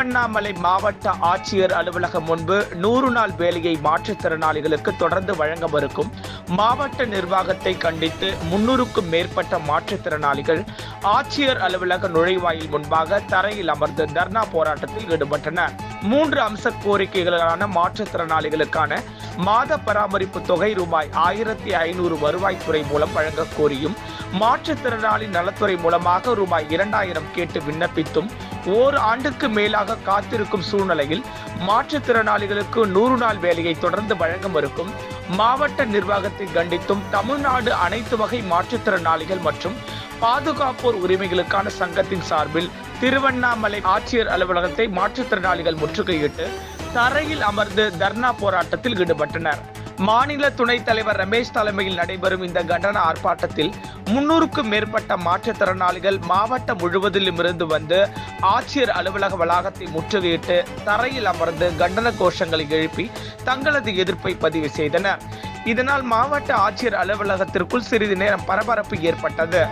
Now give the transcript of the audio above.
திருவண்ணாமலை மாவட்ட ஆட்சியர் அலுவலகம் முன்பு 100 நாள் வேலையை மாற்றுத்திறனாளிகளுக்கு தொடர்ந்து வழங்கவிருக்கும் மாவட்ட நிர்வாகத்தை கண்டித்து 300க்கும் மேற்பட்ட மாற்றுத்திறனாளிகள் ஆட்சியர் அலுவலக நுழைவாயில் முன்பாக தரையில் அமர்ந்து தர்ணா போராட்டத்தில் ஈடுபட்டனர். 3 அம்ச கோரிக்கைகளான மாற்றுத்திறனாளிகளுக்கான மாத பராமரிப்பு தொகை ரூபாய் 1500 வருவாய்த்துறை மூலம் வழங்க கோரியும், மாற்றுத்திறனாளி நலத்துறை மூலமாக ரூபாய் 2000 கேட்டு விண்ணப்பித்தும் ஓராண்டுக்கு மேலாக காத்திருக்கும் சூழ்நிலையில் மாற்றுத்திறனாளிகளுக்கு 100 நாள் வேலையை தொடர்ந்து வழங்க மறுக்கும் மாவட்ட நிர்வாகத்தை கண்டித்தும் தமிழ்நாடு அனைத்து வகை மாற்றுத்திறனாளிகள் மற்றும் பாதுகாப்போர் உரிமைகளுக்கான சங்கத்தின் சார்பில் திருவண்ணாமலை ஆட்சியர் அலுவலகத்தை மாற்றுத்திறனாளிகள் முற்றுகையிட்டு தரையில் அமர்ந்து தர்ணா போராட்டத்தில் ஈடுபட்டனர். மாநில துணைத் தலைவர் ரமேஷ் தலைமையில் நடைபெறும் இந்த கண்டன ஆர்ப்பாட்டத்தில் 300க்கும் மேற்பட்ட மாற்றுத்திறனாளிகள் மாவட்டம் முழுவதிலும் இருந்து வந்து ஆட்சியர் அலுவலக வளாகத்தை முற்றுகையிட்டு தரையில் அமர்ந்து கண்டன கோஷங்களை எழுப்பி தங்களது எதிர்ப்பை பதிவு செய்தனர். இதனால் மாவட்ட ஆட்சியர் அலுவலகத்திற்குள் சிறிது நேரம் பரபரப்பு ஏற்பட்டது.